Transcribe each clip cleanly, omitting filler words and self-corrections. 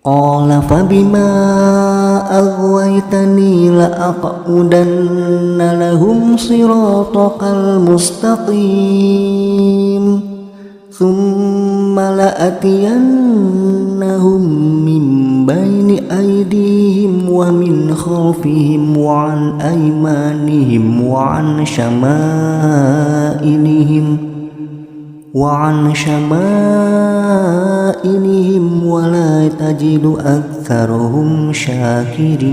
Qala fabima aghwaytani la'aq'udanna lahum siratakal mustaqim thumma la'atiyannahum min baini aydihim wa min khalfihim wa an aymanihim wa an syama'ilihim wa la tajidu aktsarahum syakirin.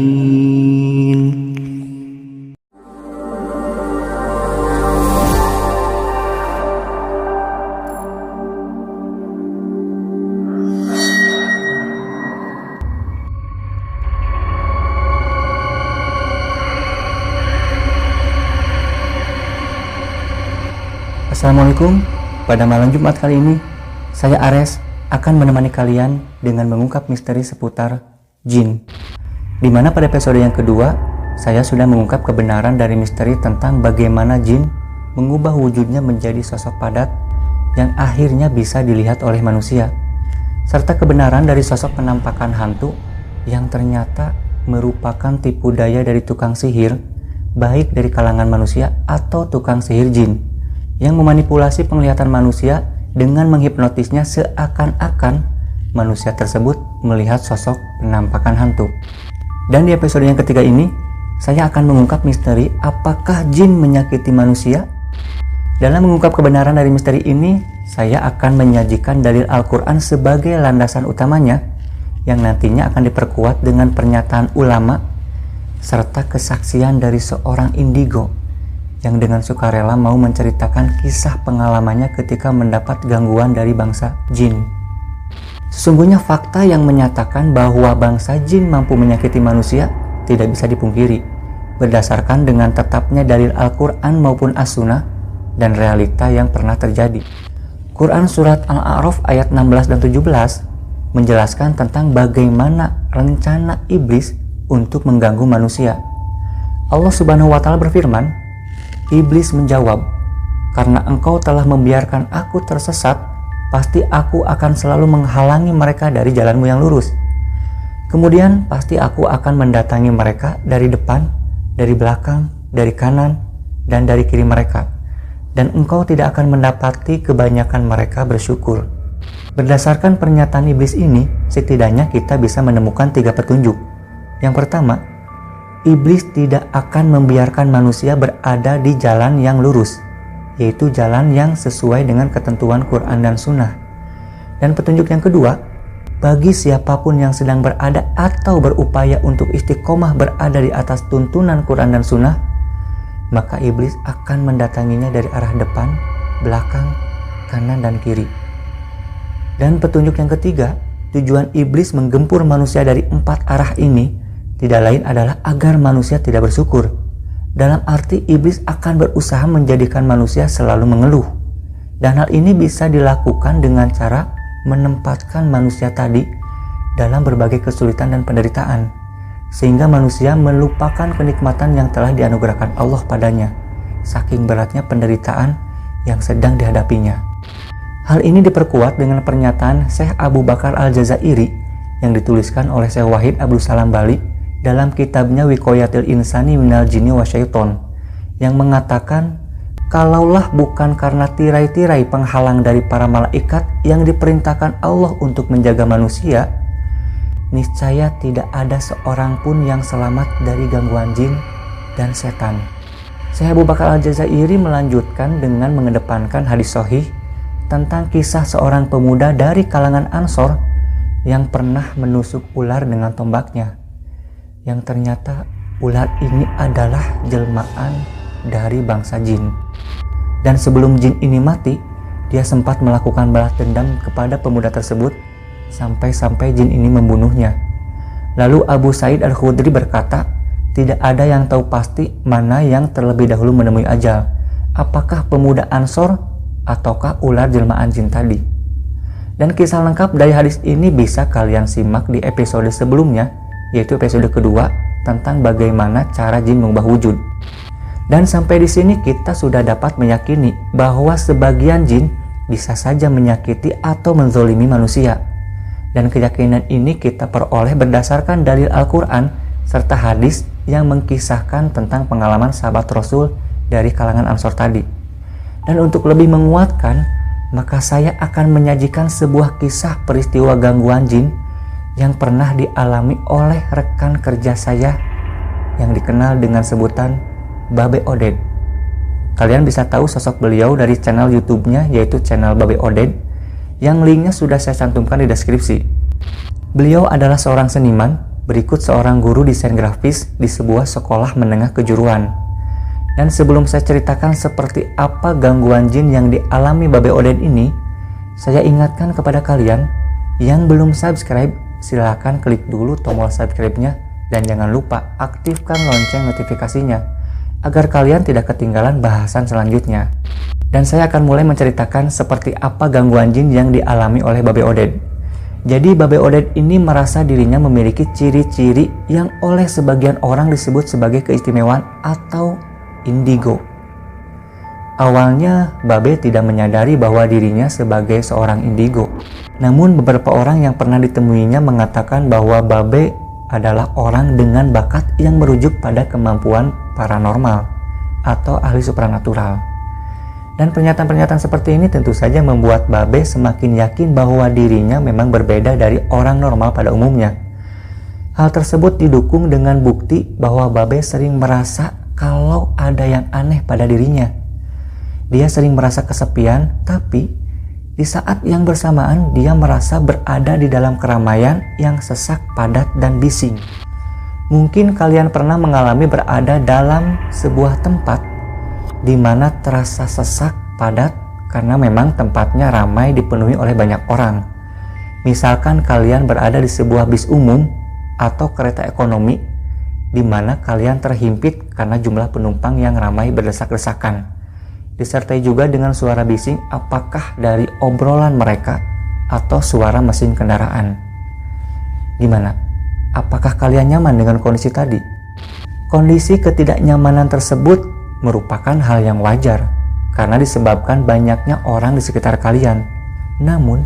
Assalamualaikum. Pada malam Jumat kali ini, saya Ares akan menemani kalian dengan mengungkap misteri seputar jin. Di mana pada episode yang kedua, saya sudah mengungkap kebenaran dari misteri tentang bagaimana jin mengubah wujudnya menjadi sosok padat yang akhirnya bisa dilihat oleh manusia, serta kebenaran dari sosok penampakan hantu yang ternyata merupakan tipu daya dari tukang sihir, baik dari kalangan manusia atau tukang sihir jin, yang memanipulasi penglihatan manusia dengan menghipnotisnya seakan-akan manusia tersebut melihat sosok penampakan hantu. Dan di episode yang ketiga ini, saya akan mengungkap misteri apakah jin menyakiti manusia. Dalam mengungkap kebenaran dari misteri ini, saya akan menyajikan dalil Al-Quran sebagai landasan utamanya, yang nantinya akan diperkuat dengan pernyataan ulama, serta kesaksian dari seorang indigo yang dengan sukarela mau menceritakan kisah pengalamannya ketika mendapat gangguan dari bangsa jin. Sesungguhnya fakta yang menyatakan bahwa bangsa jin mampu menyakiti manusia tidak bisa dipungkiri, berdasarkan dengan tetapnya dalil Al-Quran maupun As-Sunnah dan realita yang pernah terjadi. Quran Surat Al-A'raf ayat 16 dan 17 menjelaskan tentang bagaimana rencana iblis untuk mengganggu manusia. Allah Subhanahu wa Ta'ala berfirman, Iblis menjawab, "Karena engkau telah membiarkan aku tersesat, pasti aku akan selalu menghalangi mereka dari jalanmu yang lurus. Kemudian pasti aku akan mendatangi mereka dari depan, dari belakang, dari kanan, dan dari kiri mereka. Dan engkau tidak akan mendapati kebanyakan mereka bersyukur." Berdasarkan pernyataan iblis ini, setidaknya kita bisa menemukan 3 petunjuk. Yang pertama, iblis tidak akan membiarkan manusia berada di jalan yang lurus, yaitu jalan yang sesuai dengan ketentuan Quran dan Sunnah. Dan petunjuk yang kedua, bagi siapapun yang sedang berada atau berupaya untuk istiqomah berada di atas tuntunan Quran dan Sunnah, maka iblis akan mendatanginya dari arah depan, belakang, kanan, dan kiri. Dan petunjuk yang ketiga, tujuan iblis menggempur manusia dari 4 arah ini tidak lain adalah agar manusia tidak bersyukur. Dalam arti iblis akan berusaha menjadikan manusia selalu mengeluh. Dan hal ini bisa dilakukan dengan cara menempatkan manusia tadi dalam berbagai kesulitan dan penderitaan, sehingga manusia melupakan kenikmatan yang telah dianugerahkan Allah padanya, saking beratnya penderitaan yang sedang dihadapinya. Hal ini diperkuat dengan pernyataan Syekh Abu Bakar Al-Jazairi yang dituliskan oleh Syekh Wahid Abdul Salam Bali dalam kitabnya Wiqayatul Insani Minal Jinni Wasyaiton, yang mengatakan, kalaulah bukan karena tirai-tirai penghalang dari para malaikat yang diperintahkan Allah untuk menjaga manusia, niscaya tidak ada seorang pun yang selamat dari gangguan jin dan setan. Syekh Abu Bakar Al-Jazairi melanjutkan dengan mengedepankan hadis sahih tentang kisah seorang pemuda dari kalangan Ansor yang pernah menusuk ular dengan tombaknya, yang ternyata ular ini adalah jelmaan dari bangsa jin. Dan sebelum jin ini mati, dia sempat melakukan balas dendam kepada pemuda tersebut sampai-sampai jin ini membunuhnya. Lalu Abu Sa'id Al-Khudri berkata, tidak ada yang tahu pasti mana yang terlebih dahulu menemui ajal, apakah pemuda Ansor ataukah ular jelmaan jin tadi. Dan kisah lengkap dari hadis ini bisa kalian simak di episode sebelumnya, yaitu episode kedua tentang bagaimana cara jin mengubah wujud. Dan sampai di sini kita sudah dapat meyakini bahwa sebagian jin bisa saja menyakiti atau menzolimi manusia. Dan keyakinan ini kita peroleh berdasarkan dalil Al-Quran serta hadis yang mengkisahkan tentang pengalaman sahabat Rasul dari kalangan Ansor tadi. Dan untuk lebih menguatkan, maka saya akan menyajikan sebuah kisah peristiwa gangguan jin yang pernah dialami oleh rekan kerja saya yang dikenal dengan sebutan Babe Oded. Kalian bisa tahu sosok beliau dari channel YouTube-nya, yaitu channel Babe Oded, yang linknya sudah saya cantumkan di deskripsi. Beliau adalah seorang seniman, berikut seorang guru desain grafis di sebuah sekolah menengah kejuruan. Dan sebelum saya ceritakan seperti apa gangguan jin yang dialami Babe Oded ini, saya ingatkan kepada kalian yang belum subscribe, silahkan klik dulu tombol subscribe-nya dan jangan lupa aktifkan lonceng notifikasinya agar kalian tidak ketinggalan bahasan selanjutnya. Dan saya akan mulai menceritakan seperti apa gangguan jin yang dialami oleh Babe Oded. Jadi Babe Oded ini merasa dirinya memiliki ciri-ciri yang oleh sebagian orang disebut sebagai keistimewaan atau indigo. Awalnya Babe tidak menyadari bahwa dirinya sebagai seorang indigo. Namun beberapa orang yang pernah ditemuinya mengatakan bahwa Babe adalah orang dengan bakat yang merujuk pada kemampuan paranormal atau ahli supranatural. Dan pernyataan-pernyataan seperti ini tentu saja membuat Babe semakin yakin bahwa dirinya memang berbeda dari orang normal pada umumnya. Hal tersebut didukung dengan bukti bahwa Babe sering merasa kalau ada yang aneh pada dirinya. Dia sering merasa kesepian, tapi di saat yang bersamaan dia merasa berada di dalam keramaian yang sesak, padat, dan bising. Mungkin kalian pernah mengalami berada dalam sebuah tempat di mana terasa sesak, padat, karena memang tempatnya ramai dipenuhi oleh banyak orang. Misalkan kalian berada di sebuah bis umum atau kereta ekonomi di mana kalian terhimpit karena jumlah penumpang yang ramai berdesak-desakan, disertai juga dengan suara bising apakah dari obrolan mereka atau suara mesin kendaraan. Gimana? Apakah kalian nyaman dengan kondisi tadi? Kondisi ketidaknyamanan tersebut merupakan hal yang wajar karena disebabkan banyaknya orang di sekitar kalian. Namun,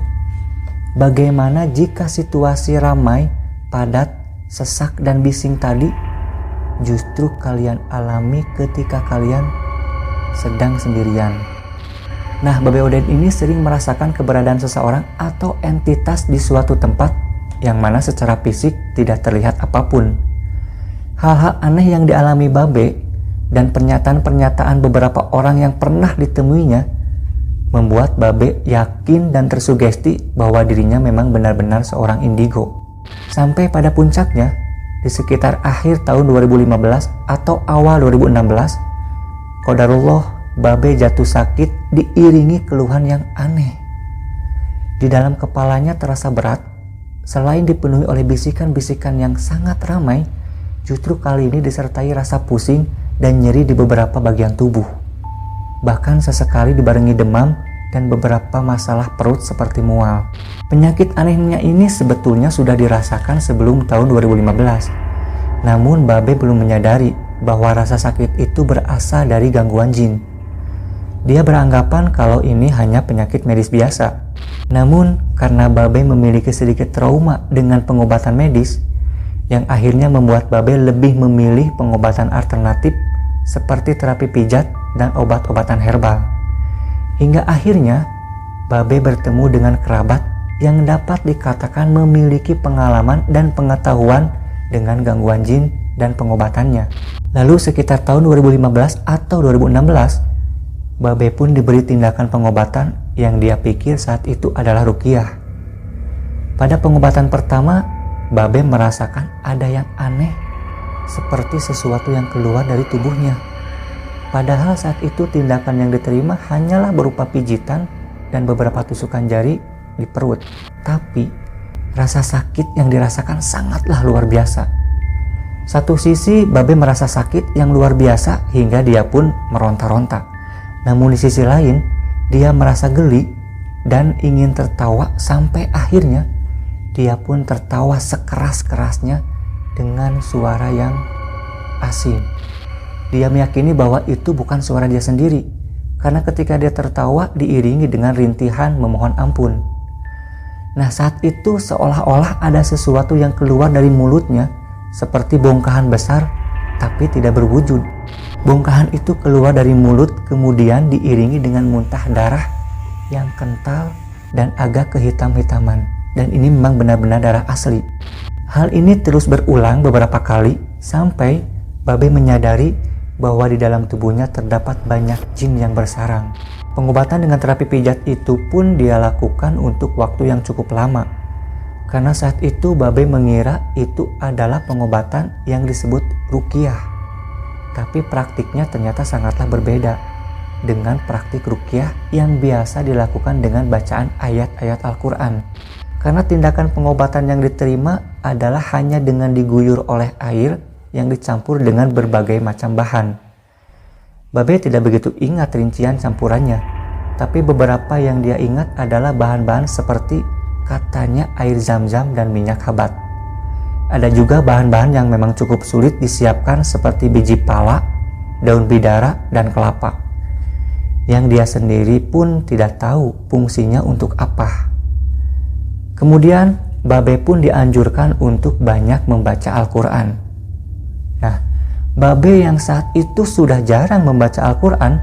bagaimana jika situasi ramai, padat, sesak, dan bising tadi justru kalian alami ketika kalian sedang sendirian? Nah, Babe Oded ini sering merasakan keberadaan seseorang atau entitas di suatu tempat yang mana secara fisik tidak terlihat apapun. Hal-hal aneh yang dialami Babe dan pernyataan-pernyataan beberapa orang yang pernah ditemuinya membuat Babe yakin dan tersugesti bahwa dirinya memang benar-benar seorang indigo. Sampai pada puncaknya, di sekitar akhir tahun 2015 atau awal 2016, qadarullah Babe jatuh sakit diiringi keluhan yang aneh. Di dalam kepalanya terasa berat, selain dipenuhi oleh bisikan-bisikan yang sangat ramai, justru kali ini disertai rasa pusing dan nyeri di beberapa bagian tubuh. Bahkan sesekali dibarengi demam dan beberapa masalah perut seperti mual. Penyakit anehnya ini sebetulnya sudah dirasakan sebelum tahun 2015. Namun Babe belum menyadari bahwa rasa sakit itu berasal dari gangguan jin. Dia beranggapan kalau ini hanya penyakit medis biasa. Namun karena Babe memiliki sedikit trauma dengan pengobatan medis, yang akhirnya membuat Babe lebih memilih pengobatan alternatif seperti terapi pijat dan obat-obatan herbal. Hingga akhirnya Babe bertemu dengan kerabat yang dapat dikatakan memiliki pengalaman dan pengetahuan dengan gangguan jin dan pengobatannya. Lalu sekitar tahun 2015 atau 2016, Babe pun diberi tindakan pengobatan yang dia pikir saat itu adalah ruqyah. Pada pengobatan pertama, Babe merasakan ada yang aneh, seperti sesuatu yang keluar dari tubuhnya. Padahal saat itu tindakan yang diterima hanyalah berupa pijitan dan beberapa tusukan jari di perut. Tapi rasa sakit yang dirasakan sangatlah luar biasa. Satu sisi Babe merasa sakit yang luar biasa hingga dia pun meronta-ronta. Namun di sisi lain dia merasa geli dan ingin tertawa sampai akhirnya dia pun tertawa sekeras-kerasnya dengan suara yang asing. Dia meyakini bahwa itu bukan suara dia sendiri, karena ketika dia tertawa diiringi dengan rintihan memohon ampun. Nah, saat itu seolah-olah ada sesuatu yang keluar dari mulutnya seperti bongkahan besar tapi tidak berwujud. Bongkahan itu keluar dari mulut kemudian diiringi dengan muntah darah yang kental dan agak kehitam-hitaman. Dan ini memang benar-benar darah asli. Hal ini terus berulang beberapa kali sampai Babe menyadari bahwa di dalam tubuhnya terdapat banyak jin yang bersarang. Pengobatan dengan terapi pijat itu pun dia lakukan untuk waktu yang cukup lama. Karena saat itu Babe mengira itu adalah pengobatan yang disebut ruqyah. Tapi praktiknya ternyata sangatlah berbeda dengan praktik ruqyah yang biasa dilakukan dengan bacaan ayat-ayat Al-Quran. Karena tindakan pengobatan yang diterima adalah hanya dengan diguyur oleh air yang dicampur dengan berbagai macam bahan. Babe tidak begitu ingat rincian campurannya, tapi beberapa yang dia ingat adalah bahan-bahan seperti katanya air zam-zam dan minyak habat. Ada juga bahan-bahan yang memang cukup sulit disiapkan seperti biji pala, daun bidara, dan kelapa. Yang dia sendiri pun tidak tahu fungsinya untuk apa. Kemudian Babe pun dianjurkan untuk banyak membaca Al-Quran. Nah, Babe yang saat itu sudah jarang membaca Al-Quran,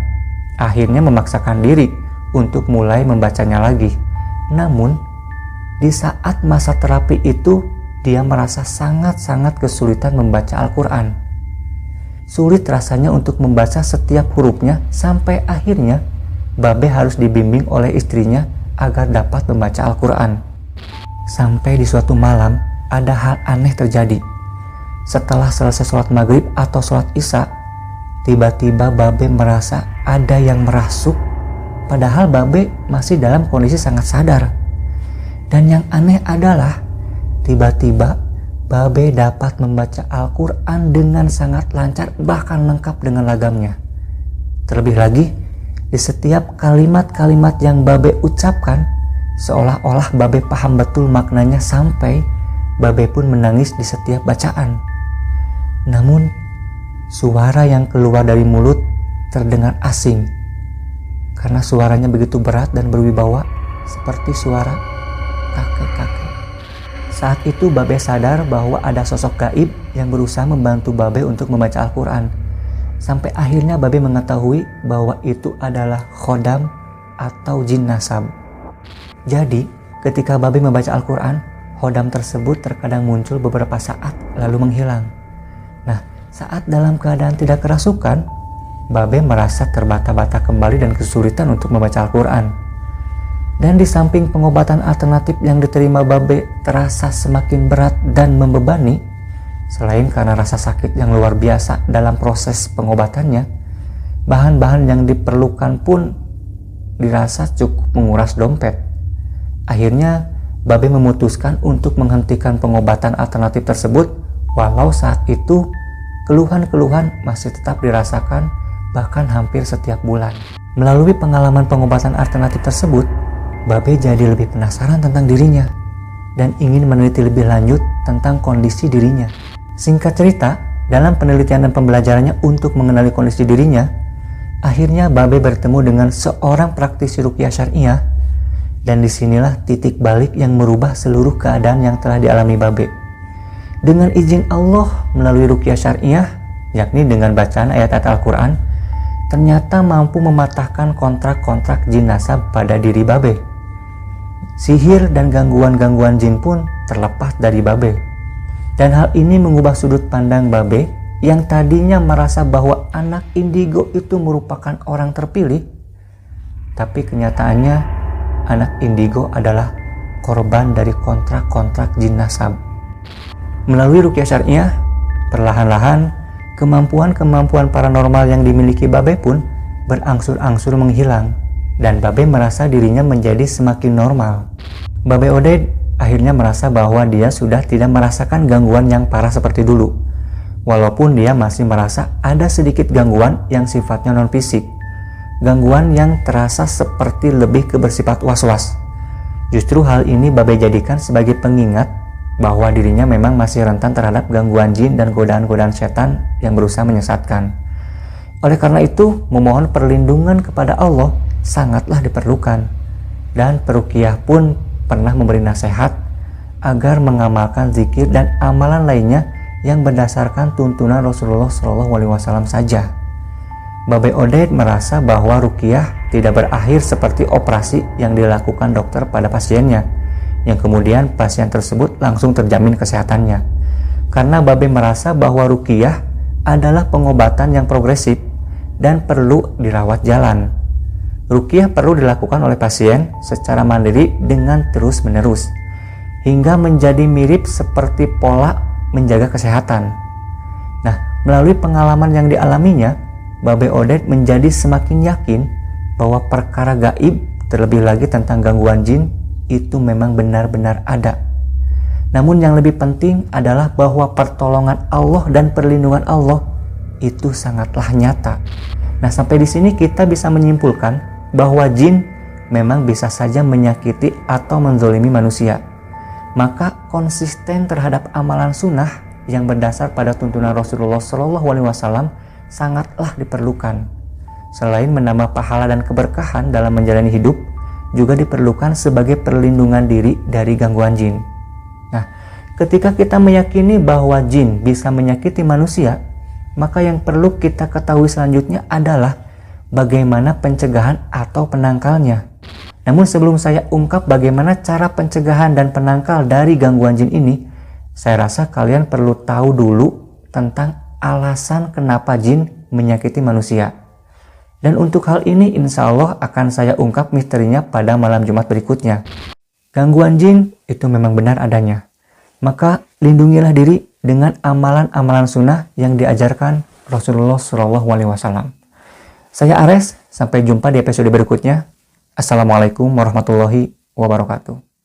akhirnya memaksakan diri untuk mulai membacanya lagi. Namun, di saat masa terapi itu, dia merasa sangat-sangat kesulitan membaca Al-Quran. Sulit rasanya untuk membaca setiap hurufnya sampai akhirnya Babe harus dibimbing oleh istrinya agar dapat membaca Al-Quran. Sampai di suatu malam, ada hal aneh terjadi. Setelah selesai sholat maghrib atau sholat isya, tiba-tiba Babe merasa ada yang merasuk, padahal Babe masih dalam kondisi sangat sadar. Dan yang aneh adalah, tiba-tiba Babe dapat membaca Al-Quran dengan sangat lancar, bahkan lengkap dengan lagamnya. Terlebih lagi, di setiap kalimat-kalimat yang Babe ucapkan, seolah-olah Babe paham betul maknanya sampai Babe pun menangis di setiap bacaan. Namun, suara yang keluar dari mulut terdengar asing karena suaranya begitu berat dan berwibawa seperti suara kakek-kakek. Saat itu Babe sadar bahwa ada sosok gaib yang berusaha membantu Babe untuk membaca Al-Quran. Sampai akhirnya Babe mengetahui bahwa itu adalah khodam atau jin nasab. Jadi, ketika Babe membaca Al-Quran, khodam tersebut terkadang muncul beberapa saat lalu menghilang. Nah, saat dalam keadaan tidak kerasukan, Babe merasa terbata-bata kembali dan kesulitan untuk membaca Al-Quran. Dan di samping pengobatan alternatif yang diterima Babe terasa semakin berat dan membebani, selain karena rasa sakit yang luar biasa dalam proses pengobatannya, bahan-bahan yang diperlukan pun dirasa cukup menguras dompet. Akhirnya, Babe memutuskan untuk menghentikan pengobatan alternatif tersebut, walau saat itu keluhan-keluhan masih tetap dirasakan bahkan hampir setiap bulan. Melalui pengalaman pengobatan alternatif tersebut, Babe jadi lebih penasaran tentang dirinya dan ingin meneliti lebih lanjut tentang kondisi dirinya. Singkat cerita, dalam penelitian dan pembelajarannya untuk mengenali kondisi dirinya, akhirnya Babe bertemu dengan seorang praktisi ruqyah syariah, dan disinilah titik balik yang merubah seluruh keadaan yang telah dialami Babe. Dengan izin Allah melalui ruqyah syariah, yakni dengan bacaan ayat-ayat Al-Quran, ternyata mampu mematahkan kontrak-kontrak jin nasab pada diri Babe. Sihir dan gangguan-gangguan jin pun terlepas dari Babe. Dan hal ini mengubah sudut pandang Babe yang tadinya merasa bahwa anak indigo itu merupakan orang terpilih, tapi kenyataannya anak indigo adalah korban dari kontrak-kontrak jin nasab. Melalui ruqyah syariah, perlahan-lahan kemampuan-kemampuan paranormal yang dimiliki Babe pun berangsur-angsur menghilang, dan Babe merasa dirinya menjadi semakin normal. Babe Odeid akhirnya merasa bahwa dia sudah tidak merasakan gangguan yang parah seperti dulu, walaupun dia masih merasa ada sedikit gangguan yang sifatnya non-fisik, gangguan yang terasa seperti lebih ke bersifat was-was. Justru hal ini Babe jadikan sebagai pengingat bahwa dirinya memang masih rentan terhadap gangguan jin dan godaan-godaan setan yang berusaha menyesatkan. Oleh karena itu, memohon perlindungan kepada Allah sangatlah diperlukan, dan peruqyah pun pernah memberi nasihat agar mengamalkan zikir dan amalan lainnya yang berdasarkan tuntunan Rasulullah SAW saja. Babe Oded merasa bahwa ruqyah tidak berakhir seperti operasi yang dilakukan dokter pada pasiennya, yang kemudian pasien tersebut langsung terjamin kesehatannya. Karena Babe merasa bahwa ruqyah adalah pengobatan yang progresif dan perlu dirawat jalan. Ruqyah perlu dilakukan oleh pasien secara mandiri dengan terus-menerus, hingga menjadi mirip seperti pola menjaga kesehatan. Nah, melalui pengalaman yang dialaminya, Babe Oded menjadi semakin yakin bahwa perkara gaib, terlebih lagi tentang gangguan jin, itu memang benar-benar ada. Namun yang lebih penting adalah bahwa pertolongan Allah dan perlindungan Allah itu sangatlah nyata. Nah, sampai di sini kita bisa menyimpulkan bahwa jin memang bisa saja menyakiti atau menzolimi manusia. Maka konsisten terhadap amalan sunnah yang berdasar pada tuntunan Rasulullah SAW sangatlah diperlukan. Selain menambah pahala dan keberkahan dalam menjalani hidup, juga diperlukan sebagai perlindungan diri dari gangguan jin. Nah, ketika kita meyakini bahwa jin bisa menyakiti manusia, maka yang perlu kita ketahui selanjutnya adalah bagaimana pencegahan atau penangkalnya. Namun sebelum saya ungkap bagaimana cara pencegahan dan penangkal dari gangguan jin ini, saya rasa kalian perlu tahu dulu tentang alasan kenapa jin menyakiti manusia. Dan untuk hal ini insya Allah akan saya ungkap misterinya pada malam Jumat berikutnya. Gangguan jin itu memang benar adanya. Maka lindungilah diri dengan amalan-amalan sunnah yang diajarkan Rasulullah SAW. Saya Ares, sampai jumpa di episode berikutnya. Assalamualaikum warahmatullahi wabarakatuh.